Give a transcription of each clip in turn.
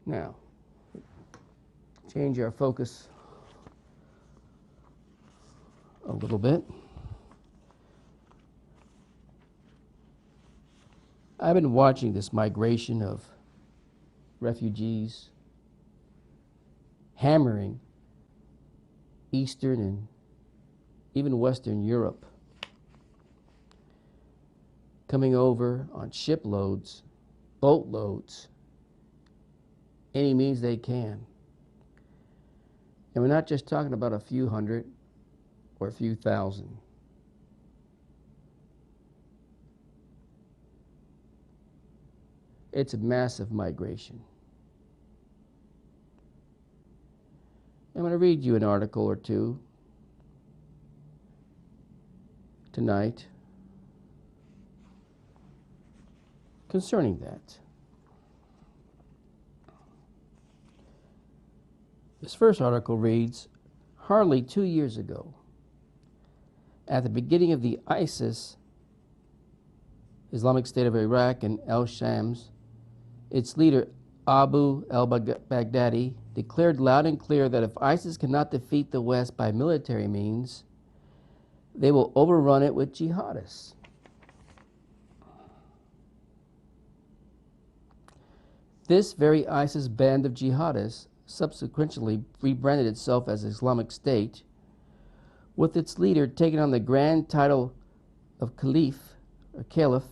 Now, change our focus a little bit. I've been watching this migration of refugees hammering Eastern and even Western Europe, coming over on shiploads, boatloads, any means they can. And we're not just talking about a few hundred or a few thousand. It's a massive migration. I'm going to read you an article or two tonight concerning that. This first article reads, hardly 2 years ago, at the beginning of the ISIS, Islamic State of Iraq and al-Shams, its leader Abu al-Baghdadi declared loud and clear that if ISIS cannot defeat the West by military means, they will overrun it with jihadists. This very ISIS band of jihadists subsequently rebranded itself as Islamic State, with its leader taking on the grand title of Caliph,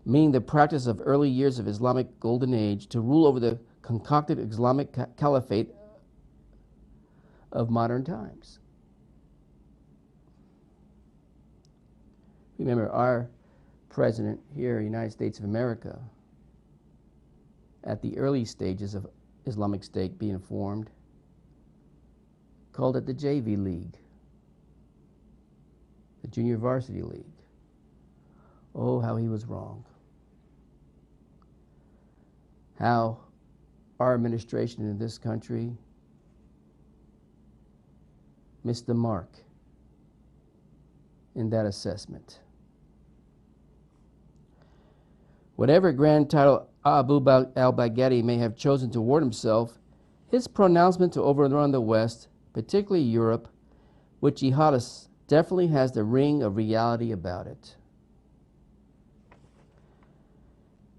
meaning the practice of early years of Islamic Golden Age, to rule over the concocted Islamic caliphate of modern times. Remember, our president here in the United States of America, at the early stages of Islamic State being formed, called it the JV League, the Junior Varsity League. Oh, how he was wrong. How our administration in this country missed the mark in that assessment. Whatever grand title Abu al-Baghdadi may have chosen to award himself, his pronouncement to overrun the West, particularly Europe, with jihadists, definitely has the ring of reality about it.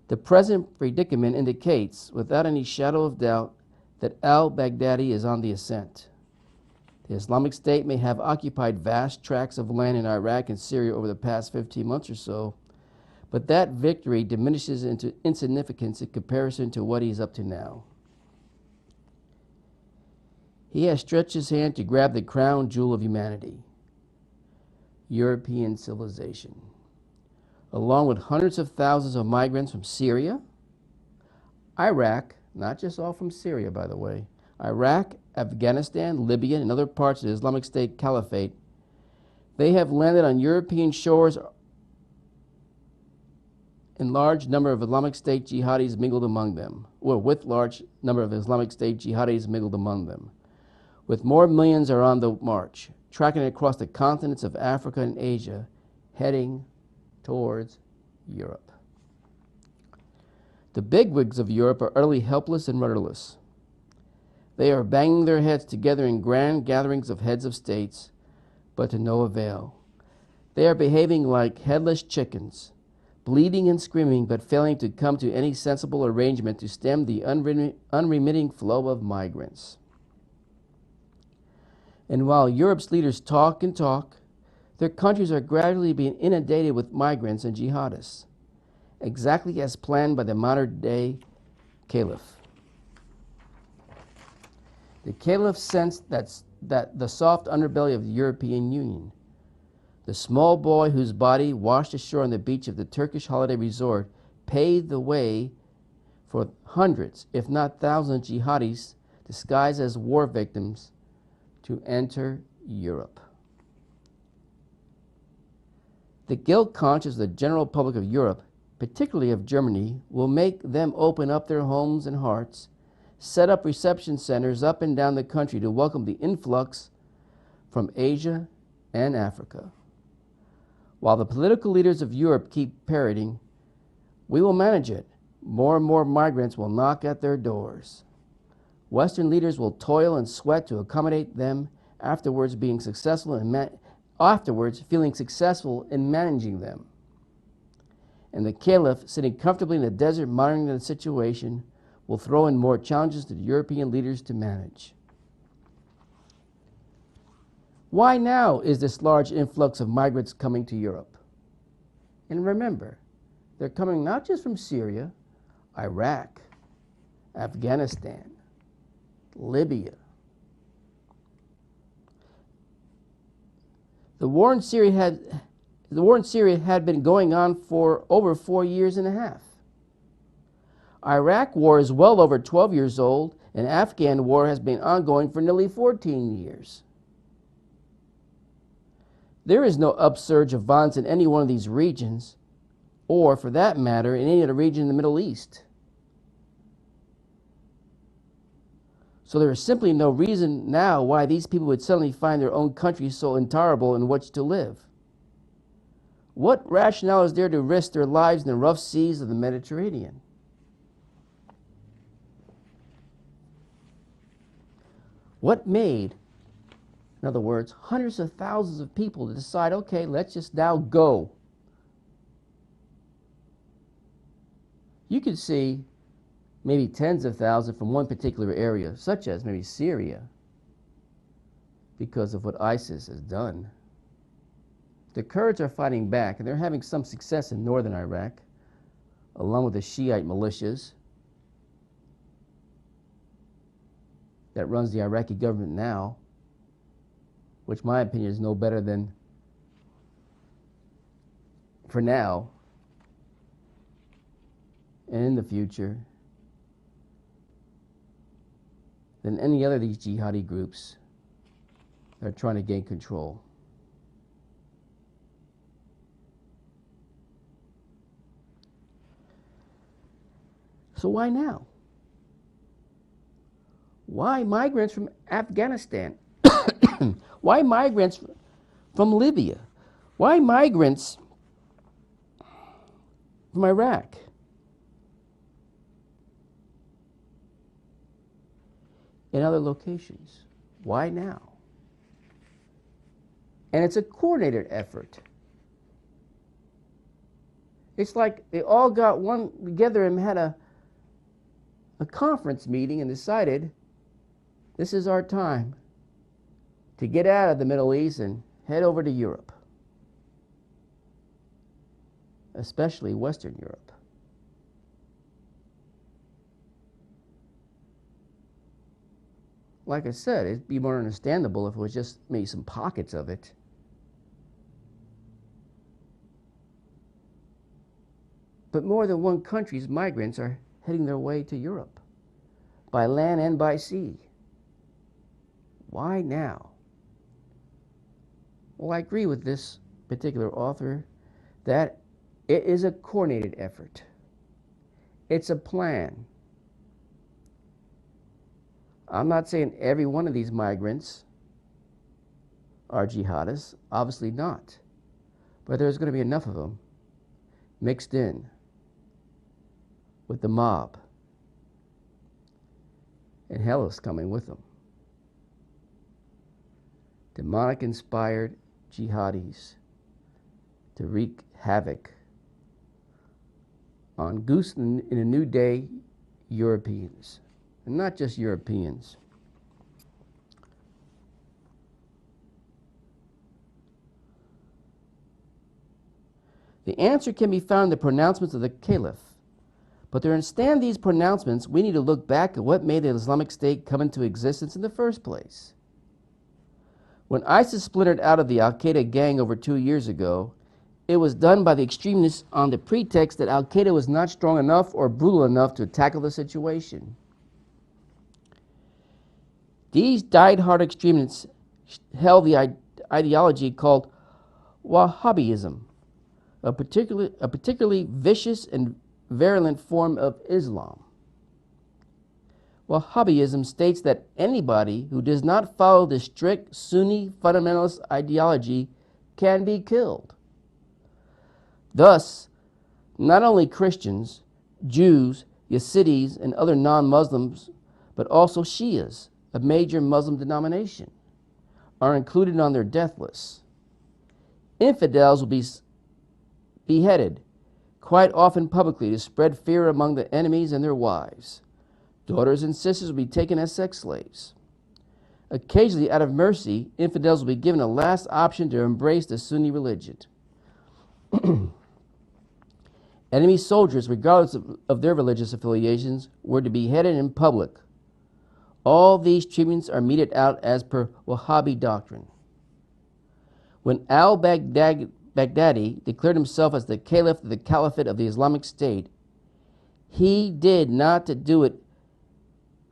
The present predicament indicates, without any shadow of doubt, that al-Baghdadi is on the ascent. The Islamic State may have occupied vast tracts of land in Iraq and Syria over the past 15 months or so, but that victory diminishes into insignificance in comparison to what he's up to now. He has stretched his hand to grab the crown jewel of humanity, European civilization, along with hundreds of thousands of migrants from Syria, Iraq, not just all from Syria, by the way, Iraq, Afghanistan, Libya, and other parts of the Islamic State Caliphate. They have landed on European shores and large number of Islamic State jihadis mingled among them, or with large number of Islamic State jihadis mingled among them. With more millions are on the march, tracking across the continents of Africa and Asia, heading towards Europe. The bigwigs of Europe are utterly helpless and rudderless. They are banging their heads together in grand gatherings of heads of states, but to no avail. They are behaving like headless chickens, bleeding and screaming, but failing to come to any sensible arrangement to stem the unremitting flow of migrants. And while Europe's leaders talk and talk, their countries are gradually being inundated with migrants and jihadists, exactly as planned by the modern-day caliph. The caliph sensed that the soft underbelly of the European Union, the small boy whose body washed ashore on the beach of the Turkish holiday resort, paved the way for hundreds, if not thousands, jihadis disguised as war victims to enter Europe. The guilt conscience of the general public of Europe, particularly of Germany, will make them open up their homes and hearts, set up reception centers up and down the country to welcome the influx from Asia and Africa. While the political leaders of Europe keep parroting, "We will manage it. More and more migrants will knock at their doors." Western leaders will toil and sweat to accommodate them, afterwards feeling successful in managing them. And the caliph, sitting comfortably in the desert monitoring the situation, will throw in more challenges to the European leaders to manage. Why now is this large influx of migrants coming to Europe? And remember, they're coming not just from Syria, Iraq, Afghanistan, Libya. The war in Syria had been going on for over 4 years and a half. Iraq war is well over 12 years old, and Afghan war has been ongoing for nearly 14 years. There is no upsurge of violence in any one of these regions, or for that matter, in any other region in the Middle East. So there is simply no reason now why these people would suddenly find their own country so intolerable in which to live. What rationale is there to risk their lives in the rough seas of the Mediterranean? What made, in other words, hundreds of thousands of people to decide, okay, let's just now go? You could see maybe tens of thousands from one particular area, such as maybe Syria, because of what ISIS has done. The Kurds are fighting back, and they're having some success in northern Iraq, along with the Shiite militias that runs the Iraqi government now, which my opinion is no better than, for now and in the future, than any other of these jihadi groups that are trying to gain control. So why now? Why migrants from Afghanistan? Why migrants from Libya? Why migrants from Iraq? And other locations? Why now? And it's a coordinated effort. It's like they all got one together and had a conference meeting and decided this is our time to get out of the Middle East and head over to Europe, especially Western Europe. Like I said, it'd be more understandable if it was just maybe some pockets of it. But more than one country's migrants are heading their way to Europe, by land and by sea. Why now? Well, I agree with this particular author that it is a coordinated effort. It's a plan. I'm not saying every one of these migrants are jihadists, obviously not. But there's going to be enough of them mixed in with the mob. And hell is coming with them. Demonic-inspired jihadis to wreak havoc on Goose in a New Day Europeans. And not just Europeans. The answer can be found in the pronouncements of the Caliph. But to understand these pronouncements, we need to look back at what made the Islamic State come into existence in the first place. When ISIS splintered out of the Al-Qaeda gang over 2 years ago, it was done by the extremists on the pretext that Al-Qaeda was not strong enough or brutal enough to tackle the situation. These diehard extremists held the ideology called Wahhabism, a particularly vicious and virulent form of Islam. Wahhabism states that anybody who does not follow the strict Sunni fundamentalist ideology can be killed. Thus, not only Christians, Jews, Yazidis, and other non-Muslims, but also Shias, a major Muslim denomination, are included on their death list. Infidels will be beheaded, quite often publicly, to spread fear among the enemies and their wives. Daughters and sisters will be taken as sex slaves. Occasionally, out of mercy, infidels will be given a last option to embrace the Sunni religion. Enemy soldiers, regardless of their religious affiliations, were to be beheaded in public. All these treatments are meted out as per Wahhabi doctrine. When al-Baghdadi declared himself as the caliph of the Caliphate of the Islamic State, he did not do it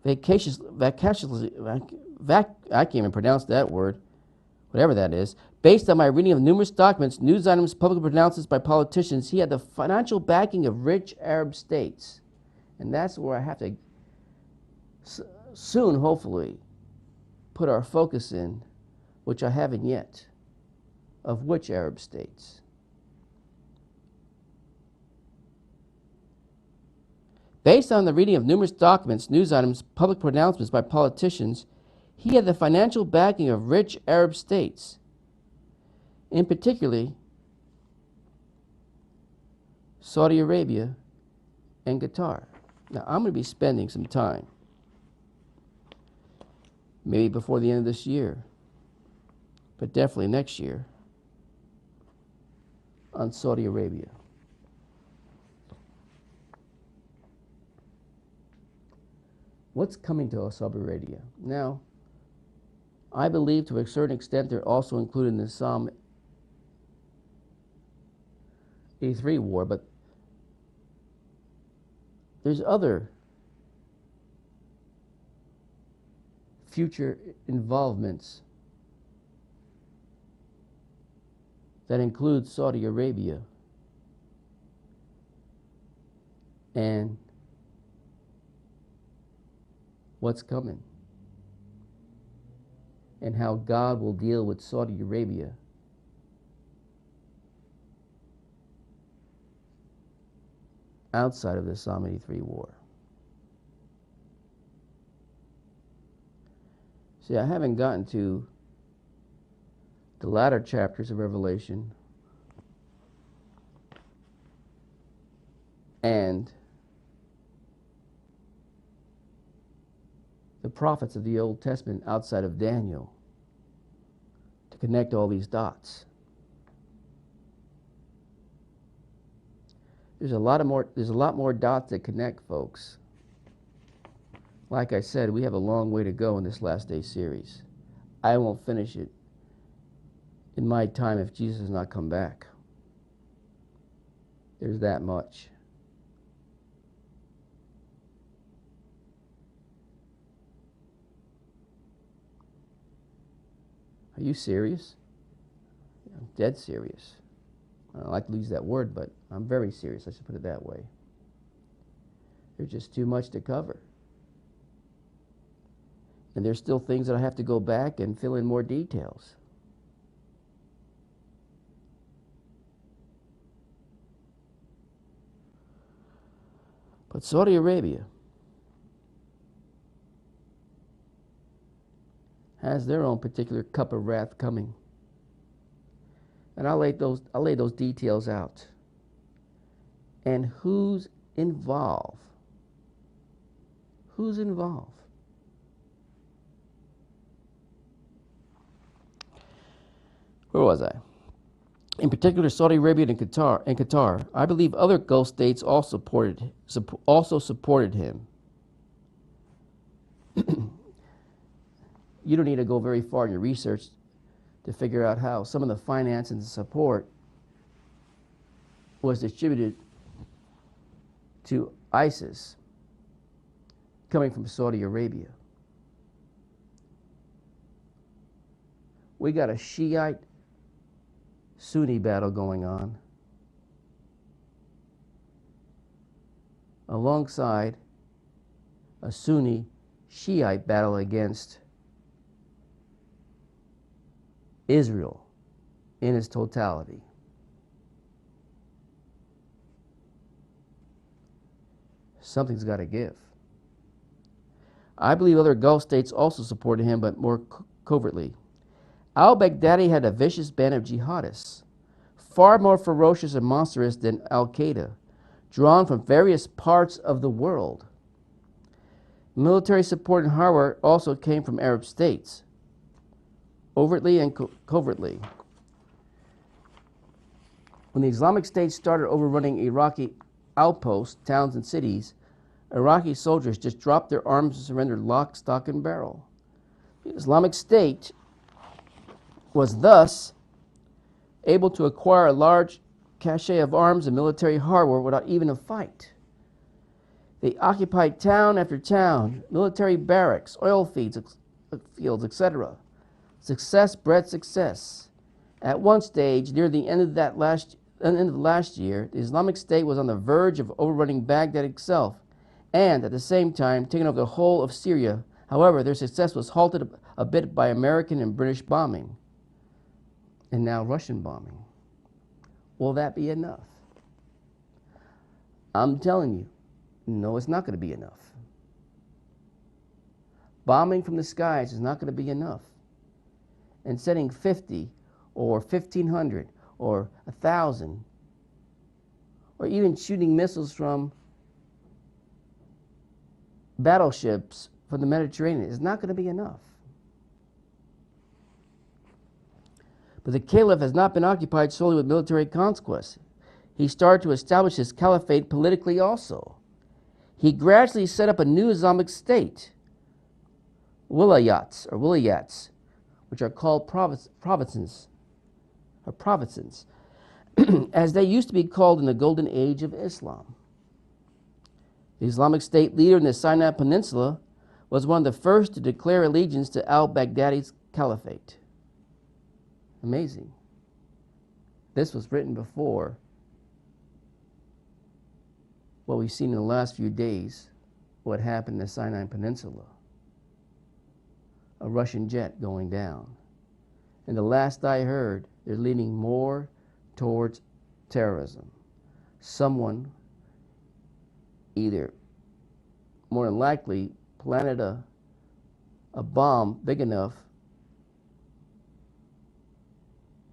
I can't even pronounce that word, whatever that is. Based on my reading of numerous documents, news items, public pronouncements by politicians, he had the financial backing of rich Arab states. And that's where I have to soon, hopefully, put our focus in, which I haven't yet. Of which Arab states? Based on the reading of numerous documents, news items, public pronouncements by politicians, he had the financial backing of rich Arab states, in particular Saudi Arabia and Qatar. Now, I'm going to be spending some time, maybe before the end of this year, but definitely next year, on Saudi Arabia. What's coming to Saudi Arabia? Now, I believe to a certain extent they're also included in the Psalm 83 war, but there's other future involvements that include Saudi Arabia and what's coming and how God will deal with Saudi Arabia outside of the Psalm 83 war. See, I haven't gotten to the latter chapters of Revelation and the prophets of the Old Testament outside of Daniel to connect all these dots. There's a lot more dots that connect, folks. Like I said, we have a long way to go in this Last Day series. I won't finish it in my time if Jesus has not come back. There's that much. Are you serious? I'm dead serious. I don't like to use that word, but I'm very serious. I should put it that way. There's just too much to cover. And there's still things that I have to go back and fill in more details. But Saudi Arabia has their own particular cup of wrath coming. And I'll lay those details out. And who's involved? Who's involved? Where was I? In particular, Saudi Arabia and Qatar. I believe other Gulf states also supported him. You don't need to go very far in your research to figure out how some of the finance and the support was distributed to ISIS coming from Saudi Arabia. We got a Shiite Sunni battle going on alongside a Sunni Shiite battle against Israel in its totality. Something's got to give. I believe other Gulf states also supported him, but more covertly. Al-Baghdadi had a vicious band of jihadists, far more ferocious and monstrous than Al-Qaeda, drawn from various parts of the world. Military support and hardware also came from Arab states, overtly and covertly. When the Islamic State started overrunning Iraqi outposts, towns, and cities, Iraqi soldiers just dropped their arms and surrendered lock, stock, and barrel. The Islamic State was thus able to acquire a large cache of arms and military hardware without even a fight. They occupied town after town, military barracks, oil fields, etc. Success bred success. At one stage, near the end of the last year, the Islamic State was on the verge of overrunning Baghdad itself, and at the same time taking over the whole of Syria. However, their success was halted a bit by American and British bombing, and now Russian bombing. Will that be enough? I'm telling you, no, it's not going to be enough. Bombing from the skies is not going to be enough. And sending 50 or 1,500 or 1,000, or even shooting missiles from battleships from the Mediterranean is not going to be enough. But the caliph has not been occupied solely with military conquest. He started to establish his caliphate politically also. He gradually set up a new Islamic state, wilayats, which are called provinces, as they used to be called in the golden age of Islam. The Islamic State leader in the Sinai Peninsula was one of the first to declare allegiance to al-Baghdadi's caliphate. Amazing. This was written before what we've seen in the last few days, what happened in the Sinai Peninsula. A Russian jet going down. And the last I heard, they're leaning more towards terrorism. Someone either more than likely planted a bomb big enough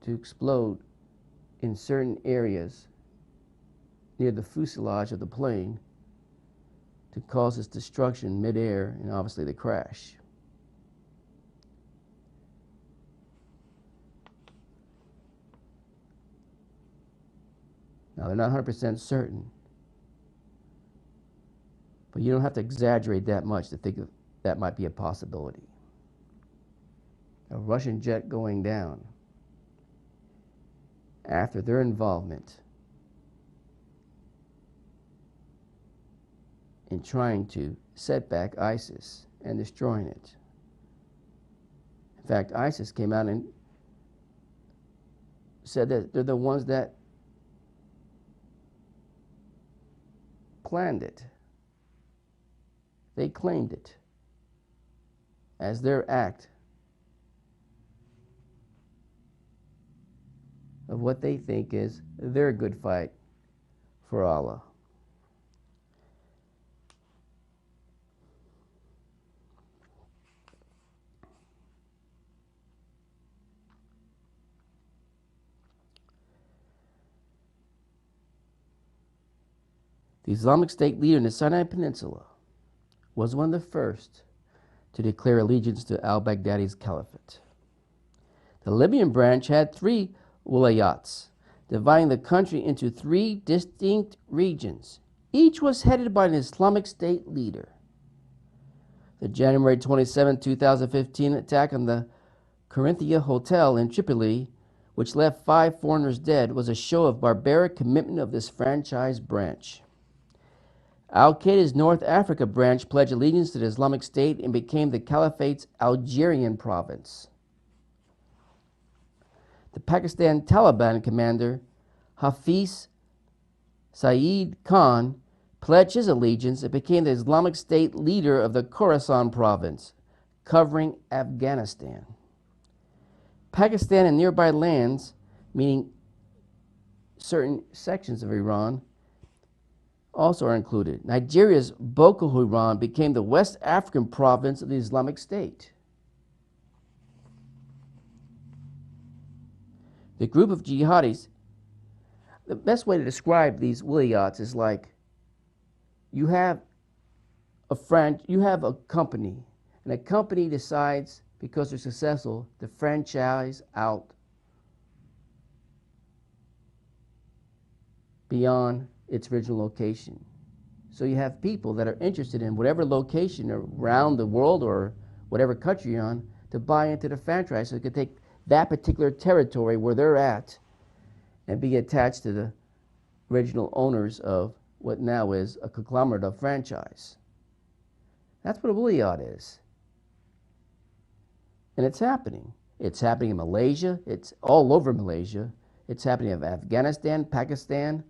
to explode in certain areas near the fuselage of the plane to cause its destruction midair and obviously the crash. Now, they're not 100% certain, but you don't have to exaggerate that much to think that might be a possibility. A Russian jet going down after their involvement in trying to set back ISIS and destroying it. In fact, ISIS came out and said that they're the ones that planned it. They claimed it as their act of what they think is their good fight for Allah. The Islamic State leader in the Sinai Peninsula was one of the first to declare allegiance to al-Baghdadi's caliphate. The Libyan branch had 3 wilayats, dividing the country into 3 distinct regions. Each was headed by an Islamic State leader. The January 27, 2015 attack on the Corinthia Hotel in Tripoli, which left 5 foreigners dead, was a show of barbaric commitment of this franchise branch. Al-Qaeda's North Africa branch pledged allegiance to the Islamic State and became the Caliphate's Algerian province. The Pakistan Taliban commander, Hafiz Saeed Khan, pledged his allegiance and became the Islamic State leader of the Khorasan province, covering Afghanistan. Pakistan and nearby lands, meaning certain sections of Iran, also are included. Nigeria's Boko Haram became the West African province of the Islamic State. The group of jihadis, the best way to describe these wilayats is like you have a company, and a company decides, because they're successful, to franchise out beyond its original location. So you have people that are interested in whatever location around the world or whatever country you're on to buy into the franchise, so they could take that particular territory where they're at and be attached to the original owners of what now is a conglomerate of franchise. That's what a wilayat is. And it's happening. It's happening in Malaysia. It's all over Malaysia. It's happening in Afghanistan, Pakistan,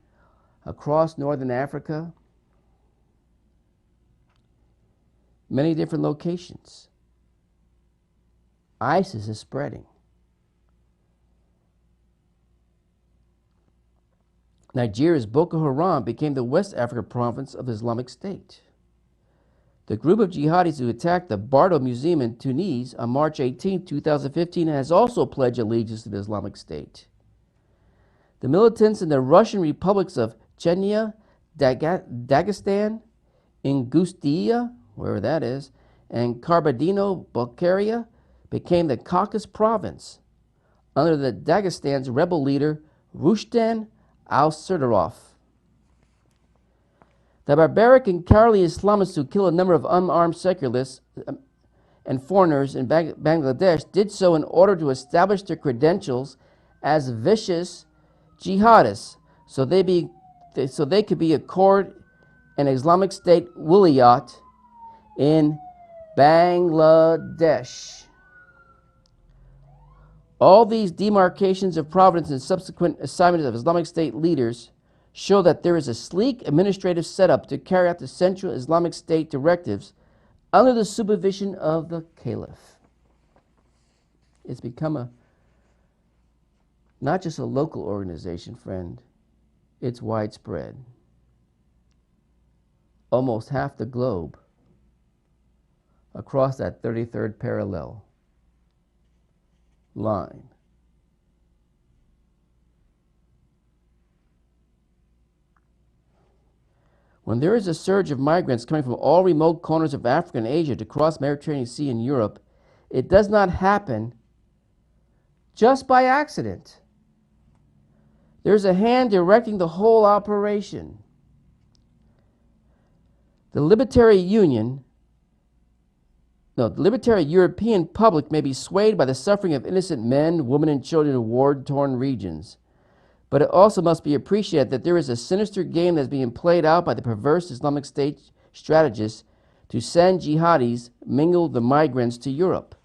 across northern Africa. Many different locations. ISIS is spreading. Nigeria's Boko Haram became the West African province of the Islamic State. The group of jihadis who attacked the Bardo Museum in Tunis on March 18, 2015 has also pledged allegiance to the Islamic State. The militants in the Russian republics of Chechnya, Dagestan, Ingustia, wherever that is, and Kabardino-Balkaria became the Caucasus province under the Dagestan's rebel leader Rustem al-Sirdarov. The barbaric and cowardly Islamists who killed a number of unarmed secularists and foreigners in Bangladesh did so in order to establish their credentials as vicious jihadists, so they could be accorded an Islamic State wilayat in Bangladesh. All these demarcations of providence and subsequent assignments of Islamic State leaders show that there is a sleek administrative setup to carry out the central Islamic State directives under the supervision of the Caliph. It's become not just a local organization, friend. It's widespread. Almost half the globe across that 33rd parallel line. When there is a surge of migrants coming from all remote corners of Africa and Asia to cross the Mediterranean Sea and Europe, it does not happen just by accident. There's a hand directing the whole operation. The libertarian European public may be swayed by the suffering of innocent men, women, and children in war-torn regions. But it also must be appreciated that there is a sinister game that's being played out by the perverse Islamic State strategists to send jihadis mingle the migrants to Europe.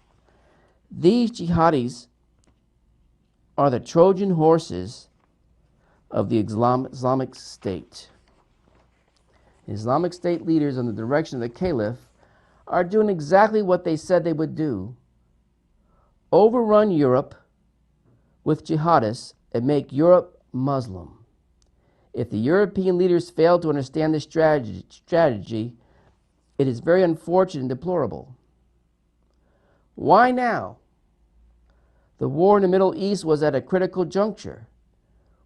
These jihadis are the Trojan horses of the Islamic State. Islamic State leaders under the direction of the Caliph are doing exactly what they said they would do: overrun Europe with jihadists and make Europe Muslim. If the European leaders fail to understand this strategy, it is very unfortunate and deplorable. Why now? The war in the Middle East was at a critical juncture,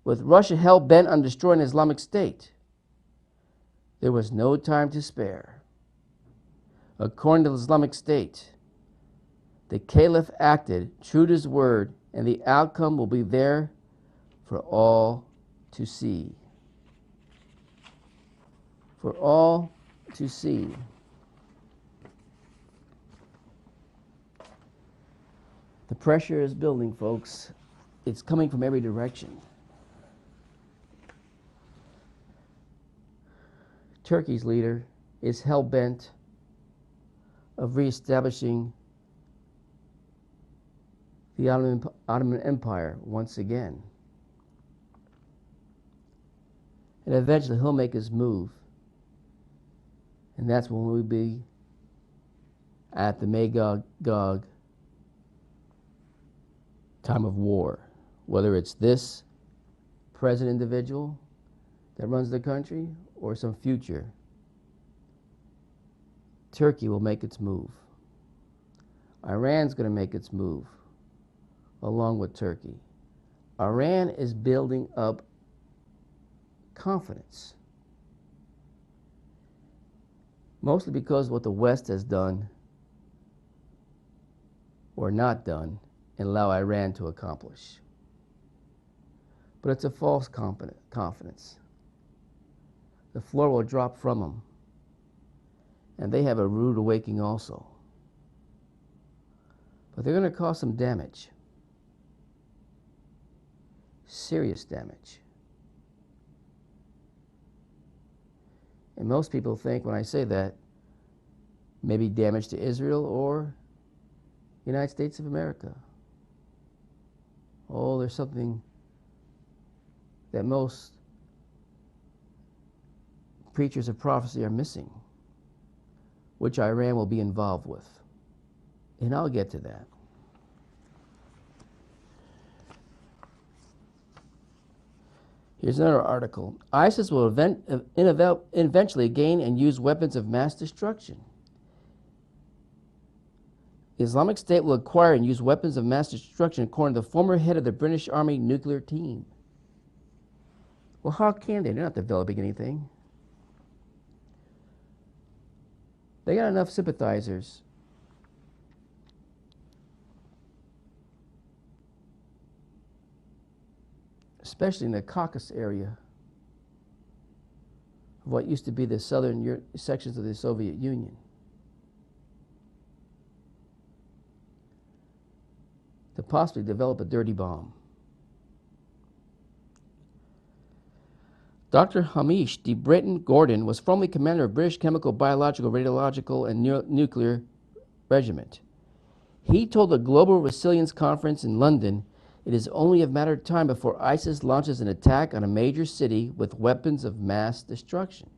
with Russia hell-bent on destroying the Islamic State. There was no time to spare. According to the Islamic State, the Caliph acted true to his word, and the outcome will be there for all to see. For all to see. The pressure is building, folks. It's coming from every direction. Turkey's leader is hell-bent of reestablishing the Ottoman Empire once again. And eventually he'll make his move. And that's when we'll be at the Magog time of war. Whether it's this present individual that runs the country, or some future, Turkey will make its move. Iran's going to make its move along with Turkey. Iran is building up confidence, mostly because of what the West has done or not done and allow Iran to accomplish. But it's a false confidence. The floor will drop from them, and they have a rude awakening also. But they're going to cause some damage, serious damage. And most people think when I say that, maybe damage to Israel or United States of America. Oh, there's something that most preachers of prophecy are missing, which Iran will be involved with. And I'll get to that. Here's another article. ISIS will eventually gain and use weapons of mass destruction. The Islamic State will acquire and use weapons of mass destruction, according to the former head of the British Army nuclear team. Well, how can they? They're not developing anything. They got enough sympathizers. Especially in the Caucasus area of what used to be the southern sections of the Soviet Union, to possibly develop a dirty bomb. Dr. Hamish de Britton Gordon was formerly commander of British Chemical, Biological, Radiological, and Nuclear Regiment. He told the Global Resilience Conference in London, it is only a matter of time before ISIS launches an attack on a major city with weapons of mass destruction.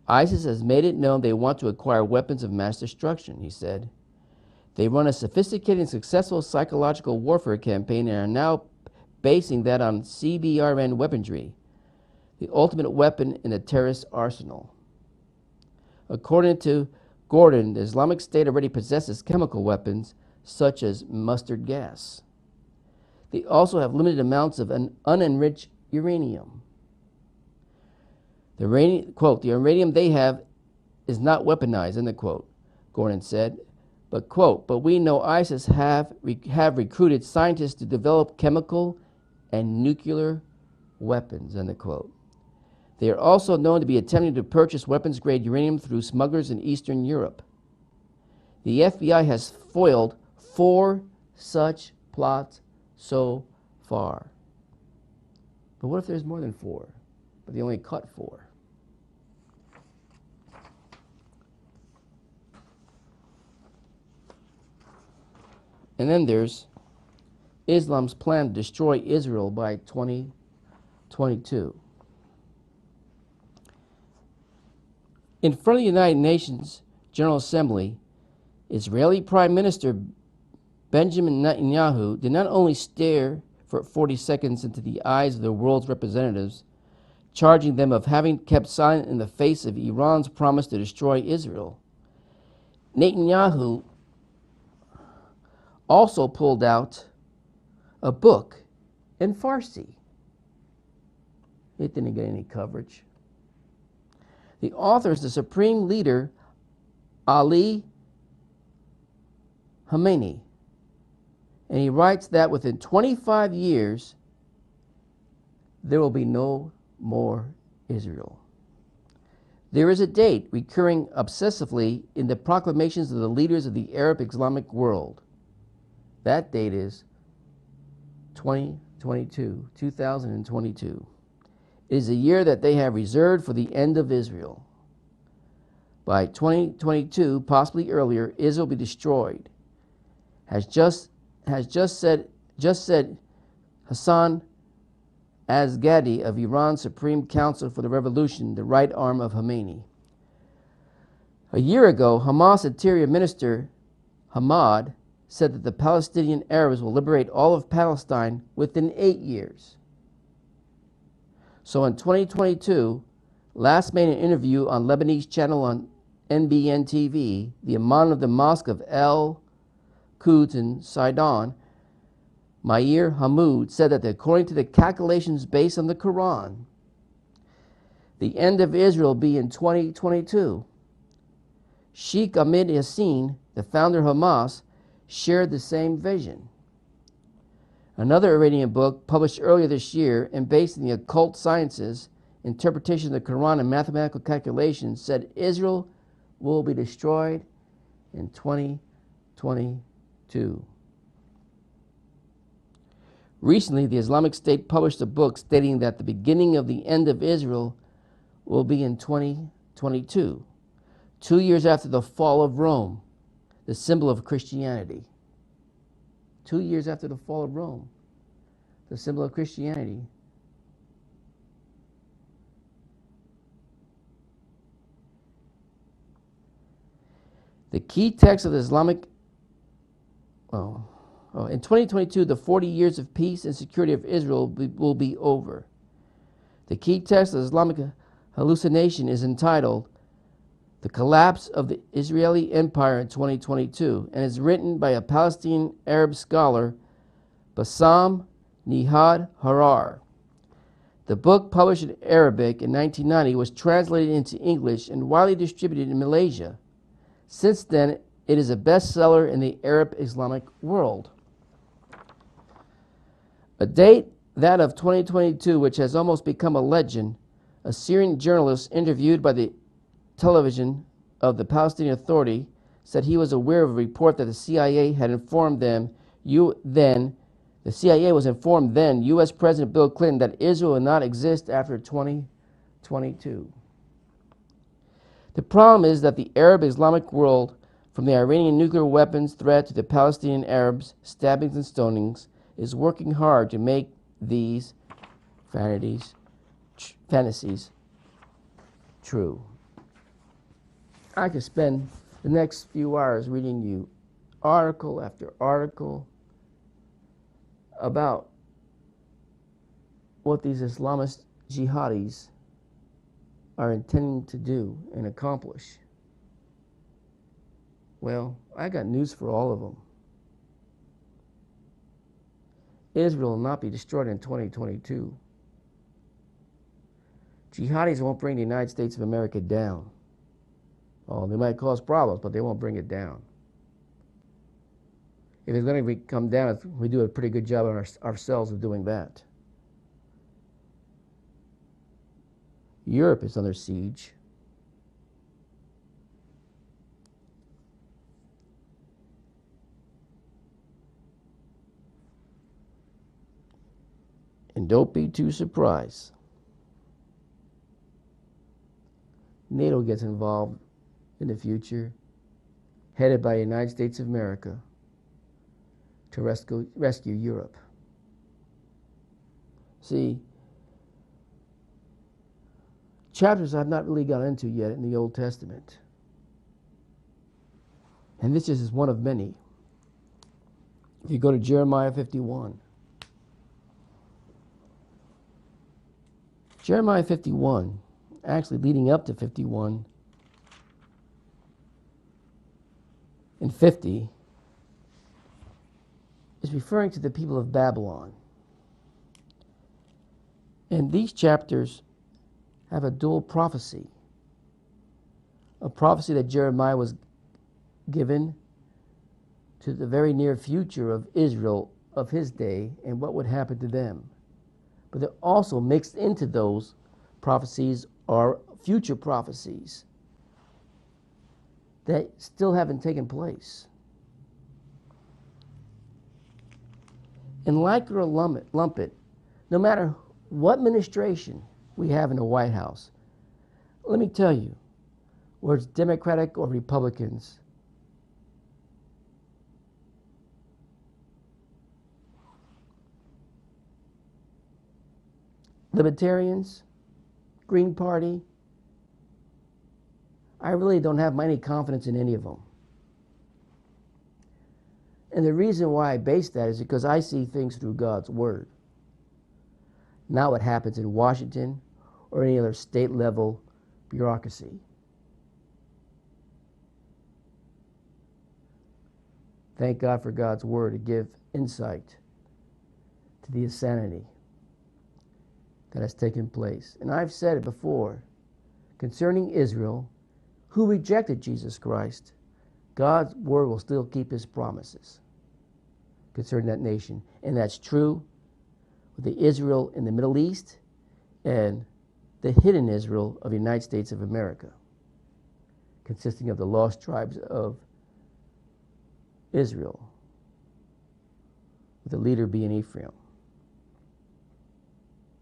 ISIS has made it known they want to acquire weapons of mass destruction, he said. They run a sophisticated and successful psychological warfare campaign and are now basing that on CBRN weaponry, the ultimate weapon in the terrorist arsenal. According to Gordon, the Islamic State already possesses chemical weapons such as mustard gas. They also have limited amounts of an unenriched uranium. Quote, the uranium they have is not weaponized, end quote, Gordon said. But, quote, but we know ISIS have recruited scientists to develop chemical and nuclear weapons, end quote. They are also known to be attempting to purchase weapons-grade uranium through smugglers in Eastern Europe. The FBI has foiled 4 such plots so far. But what if there's more than 4? But they only caught 4. And then there's Islam's plan to destroy Israel by 2022. In front of the United Nations General Assembly, Israeli Prime Minister Benjamin Netanyahu did not only stare for 40 seconds into the eyes of the world's representatives, charging them of having kept silent in the face of Iran's promise to destroy Israel. Netanyahu also pulled out a book in Farsi. It didn't get any coverage. The author is the supreme leader, Ali Khamenei, and he writes that within 25 years, there will be no more Israel. There is a date recurring obsessively in the proclamations of the leaders of the Arab Islamic world. That date is 2022. It is a year that they have reserved for the end of Israel. By 2022, possibly earlier, Israel will be destroyed. Has just said Hassan Azgadi of Iran's Supreme Council for the Revolution, the right arm of Khamenei. A year ago, Hamas Interior Minister Hamad said that the Palestinian Arabs will liberate all of Palestine within 8 years. So in 2022, last made an interview on Lebanese channel on NBN TV. The imam of the Mosque of El Quds in Sidon, Mair Hamoud, said that according to the calculations based on the Quran, the end of Israel will be in 2022. Sheikh Ahmed Yassin, the founder of Hamas, shared the same vision. Another Iranian book published earlier this year and based in the occult sciences, interpretation of the Quran and mathematical calculations said Israel will be destroyed in 2022. Recently, the Islamic State published a book stating that the beginning of the end of Israel will be in 2022, 2 years after the fall of Rome, the symbol of Christianity. 2 years after the fall of Rome, the symbol of Christianity. The key text of the Islamic, in 2022, the 40 years of peace and security of Israel will be over. The key text of the Islamic hallucination is entitled The Collapse of the Israeli Empire in 2022 and is written by a Palestinian Arab scholar, Bassam Nihad Harar. The book, published in Arabic in 1990, was translated into English and widely distributed in Malaysia. Since then, it is a bestseller in the Arab Islamic world. A date, that of 2022, which has almost become a legend. A Syrian journalist interviewed by the television of the Palestinian Authority said he was aware of a report that the CIA had informed them the CIA was informed then U.S. President Bill Clinton that Israel would not exist after 2022. The problem is that the Arab Islamic world, from the Iranian nuclear weapons threat to the Palestinian Arabs, stabbings and stonings, is working hard to make these fantasies true. I could spend the next few hours reading you article after article about what these Islamist jihadis are intending to do and accomplish. Well, I got news for all of them. Israel will not be destroyed in 2022. Jihadis won't bring the United States of America down. Oh, they might cause problems, but they won't bring it down. If it's going to come down, we do a pretty good job on ourselves of doing that. Europe is under siege. And don't be too surprised. NATO gets involved in the future, headed by the United States of America, to rescue Europe. See, chapters I've not really got into yet in the Old Testament. And this is one of many. If you go to Jeremiah 51. Jeremiah 51, actually leading up to 51 and 50, is referring to the people of Babylon. And these chapters have a dual prophecy. A prophecy that Jeremiah was given to the very near future of Israel of his day and what would happen to them. But they're also mixed into those prophecies are future prophecies that still haven't taken place. And like or lump it, no matter what administration we have in the White House, let me tell you, whether it's Democratic or Republicans, Libertarians, Green Party, I really don't have any confidence in any of them. And the reason why I base that is because I see things through God's Word, not what happens in Washington or any other state level bureaucracy. Thank God for God's word to give insight to the insanity that has taken place. And I've said it before concerning Israel, who rejected Jesus Christ, God's word will still keep his promises concerning that nation. And that's true with the Israel in the Middle East and the hidden Israel of the United States of America, consisting of the lost tribes of Israel, with the leader being Ephraim.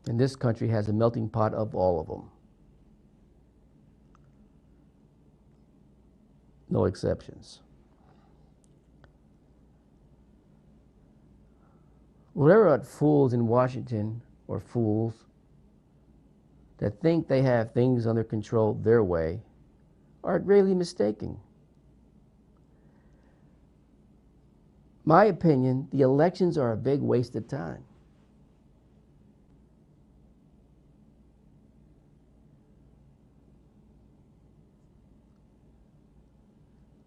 And this country has a melting pot of all of them. No exceptions. Whatever fools in Washington, or fools that think they have things under control their way, are greatly mistaken. My opinion, the elections are a big waste of time.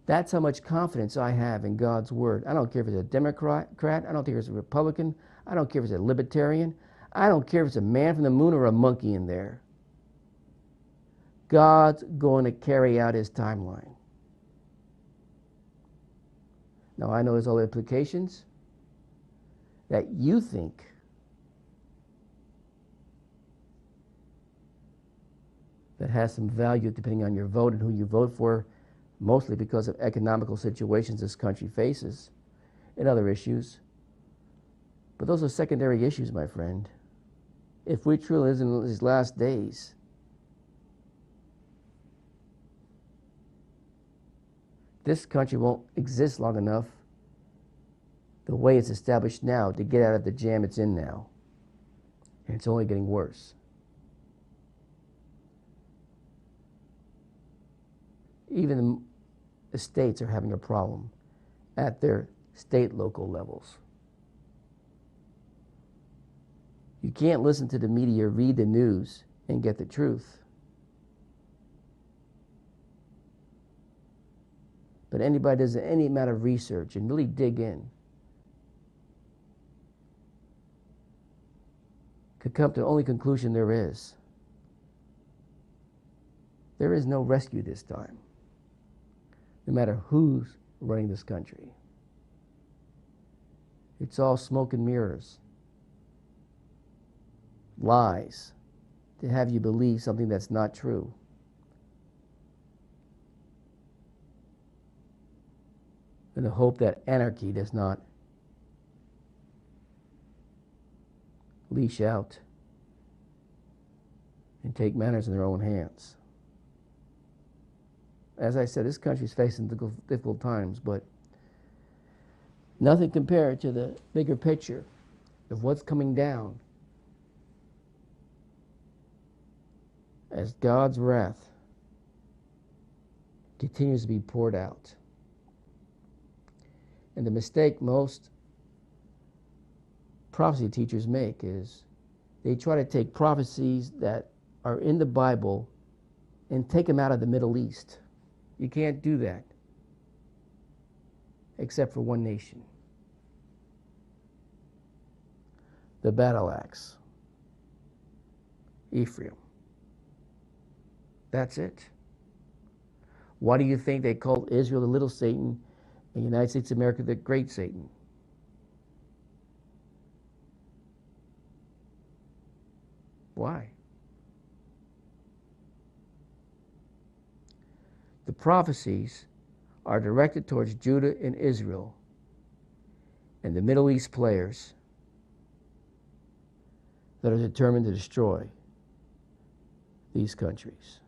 That's how much confidence I have in God's word. I don't care if it's a Democrat, I don't care if it's a Republican, I don't care if it's a Libertarian, I don't care if it's a man from the moon or a monkey in there. God's going to carry out his timeline. Now, I know there's all the implications that you think that has some value depending on your vote and who you vote for, mostly because of economical situations this country faces and other issues. But those are secondary issues, my friend. If we truly live in these last days, this country won't exist long enough the way it's established now to get out of the jam it's in now. And it's only getting worse. Even the states are having a problem at their state local levels. You can't listen to the media, read the news, and get the truth. But anybody does any amount of research and really dig in could come to the only conclusion there is. There is no rescue this time, no matter who's running this country. It's all smoke and mirrors, lies to have you believe something that's not true. And the hope that anarchy does not leash out and take matters in their own hands. As I said, this country is facing difficult times, but nothing compared to the bigger picture of what's coming down as God's wrath continues to be poured out. And the mistake most prophecy teachers make is they try to take prophecies that are in the Bible and take them out of the Middle East. You can't do that, except for one nation. The battle axe, Ephraim. That's it. Why do you think they called Israel the little Satan and the United States of America the great Satan? Why? The prophecies are directed towards Judah and Israel and the Middle East players that are determined to destroy these countries.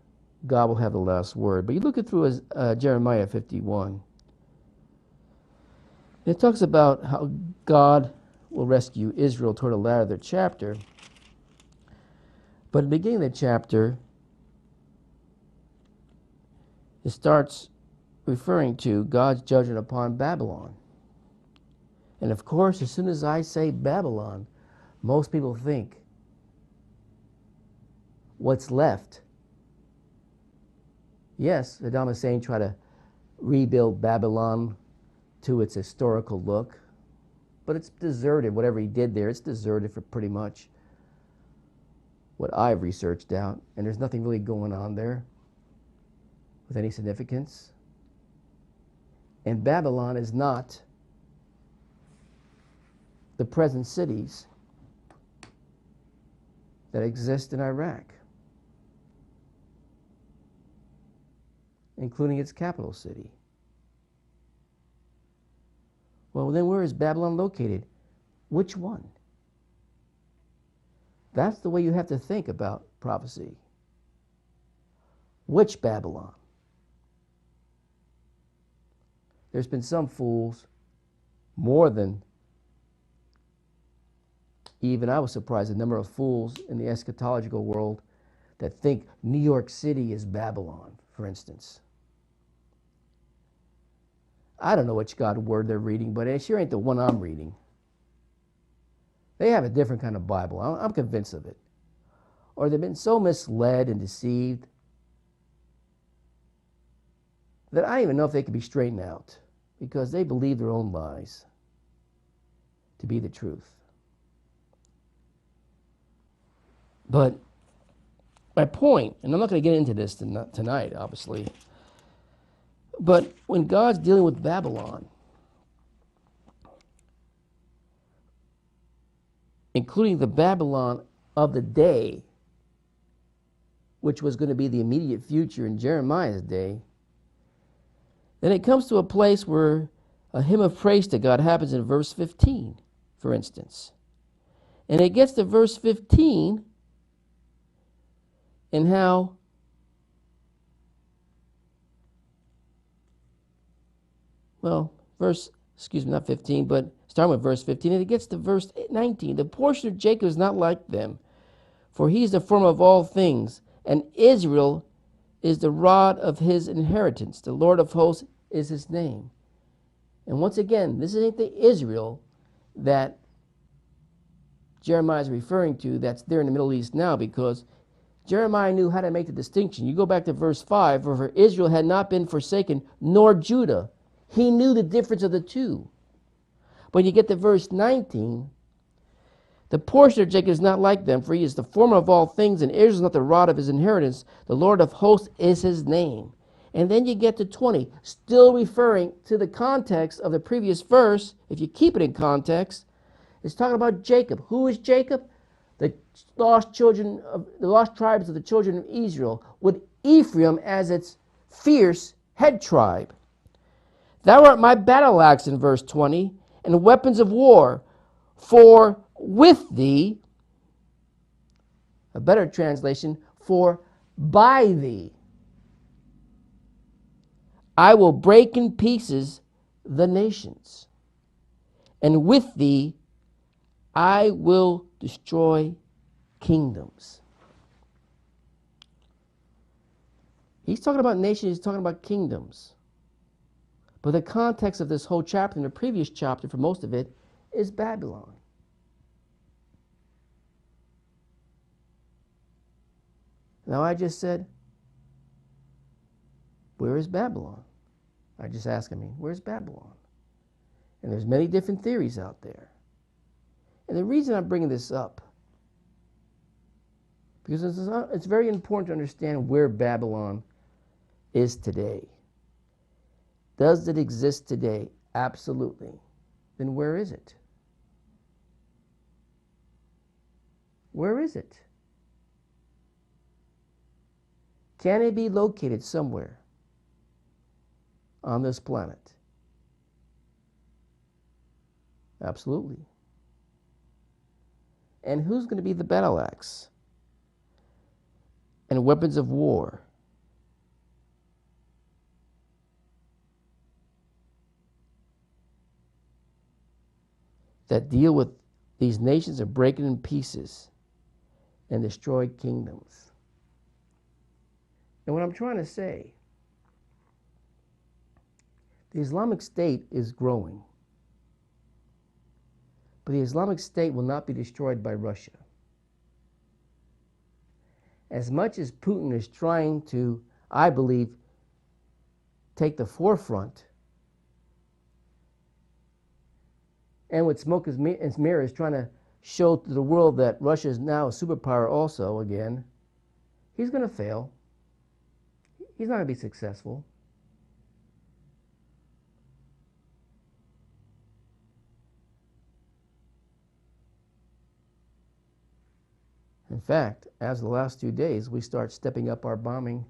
God will have the last word. But you look it through as Jeremiah 51. It talks about how God will rescue Israel toward the latter of the chapter. But at the beginning of the chapter, it starts referring to God's judgment upon Babylon. And of course, as soon as I say Babylon, most people think what's left Yes, Saddam Hussein tried to rebuild Babylon to its historical look, but it's deserted. Whatever he did there, it's deserted for pretty much what I've researched out, and there's nothing really going on there with any significance. And Babylon is not the present cities that exist in Iraq, including its capital city. Well, then where is Babylon located? Which one? That's the way you have to think about prophecy. Which Babylon? There's been some fools, more than even I was surprised the number of fools in the eschatological world that think New York City is Babylon, for instance. I don't know which God word they're reading, but it sure ain't the one I'm reading. They have a different kind of Bible. I'm convinced of it. Or they've been so misled and deceived that I don't even know if they can be straightened out, because they believe their own lies to be the truth. But my point, and I'm not going to get into this tonight, obviously, but when God's dealing with Babylon, including the Babylon of the day, which was going to be the immediate future in Jeremiah's day, then it comes to a place where a hymn of praise to God happens in verse 15, for instance. And it gets to verse 15 and how not 15, but starting with verse 15, and it gets to verse 19. The portion of Jacob is not like them, for he is the form of all things, and Israel is the rod of his inheritance. The Lord of hosts is his name. And once again, this isn't the Israel that Jeremiah is referring to that's there in the Middle East now, because Jeremiah knew how to make the distinction. You go back to verse 5, for Israel had not been forsaken, nor Judah. He knew the difference of the two. But you get to verse 19, the portion of Jacob is not like them, for he is the former of all things, and Israel is not the rod of his inheritance. The Lord of hosts is his name. And then you get to 20, still referring to the context of the previous verse. If you keep it in context, it's talking about Jacob. Who is Jacob? The lost tribes of the children of Israel, with Ephraim as its fierce head tribe. Thou art my battle axe in verse 20, and weapons of war, for with thee, a better translation, for by thee, I will break in pieces the nations, and with thee I will destroy kingdoms. He's talking about nations, he's talking about kingdoms. But the context of this whole chapter and the previous chapter, for most of it, is Babylon. Now I just said, where is Babylon? I just asked him, where's Babylon? And there's many different theories out there. And the reason I'm bringing this up, because it's very important to understand where Babylon is today. Does it exist today? Absolutely. Then where is it? Where is it? Can it be located somewhere on this planet? Absolutely. And who's going to be the battle axe and weapons of war? That deal with these nations are breaking in pieces and destroy kingdoms. And what I'm trying to say, the Islamic State is growing. But the Islamic State will not be destroyed by Russia. As much as Putin is trying to, I believe, take the forefront. And with smoke and mirrors trying to show to the world that Russia is now a superpower also again, he's going to fail. He's not going to be successful. In fact, as the last 2 days, we start stepping up our bombing,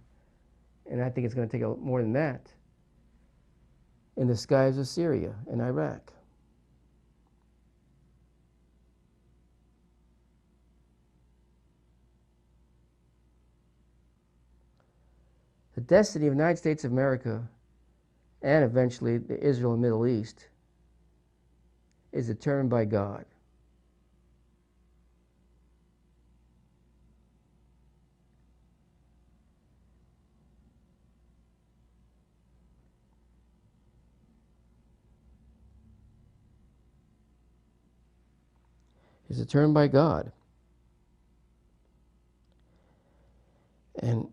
and I think it's going to take more than that, in the skies of Syria and Iraq. The destiny of the United States of America, and eventually the Israel and Middle East, is determined by God. Is determined by God. And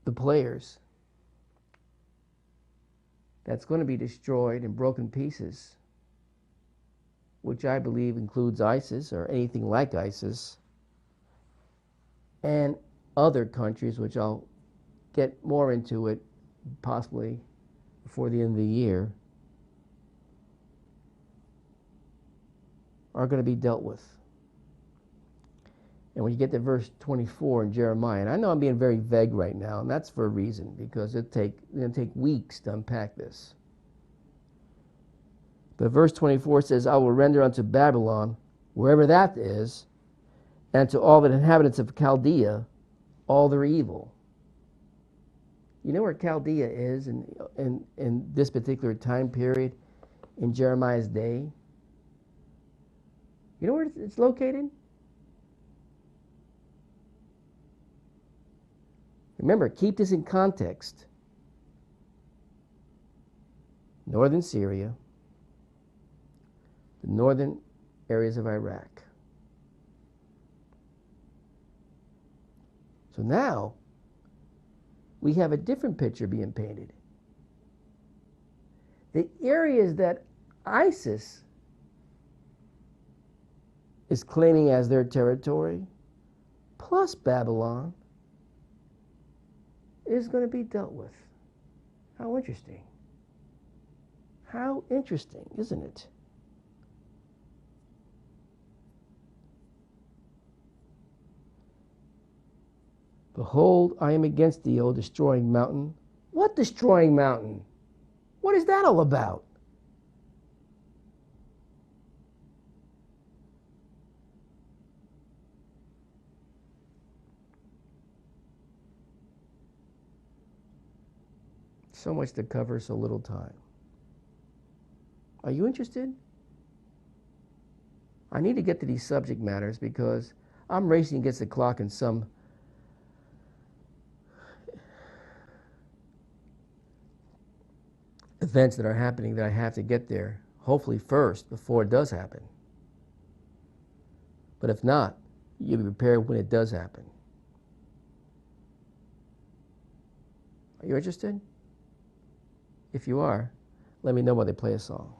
the players that's going to be destroyed and broken pieces, which I believe includes ISIS or anything like ISIS, and other countries, which I'll get more into it possibly before the end of the year, are going to be dealt with. And when you get to verse 24 in Jeremiah, and I know I'm being very vague right now, and that's for a reason, because it's going to take weeks to unpack this. But verse 24 says, I will render unto Babylon, wherever that is, and to all the inhabitants of Chaldea, all their evil. You know where Chaldea is in this particular time period in Jeremiah's day? You know where it's located? Remember, keep this in context. Northern Syria, the northern areas of Iraq. So now, we have a different picture being painted. The areas that ISIS is claiming as their territory, plus Babylon, is going to be dealt with. How interesting. How interesting, isn't it? Behold, I am against thee, O destroying mountain. What destroying mountain? What is that all about? So much to cover, so little time. Are you interested? I need to get to these subject matters because I'm racing against the clock in some events that are happening that I have to get there, hopefully first, before it does happen. But if not, you'll be prepared when it does happen. Are you interested? If you are, let me know while they play a song.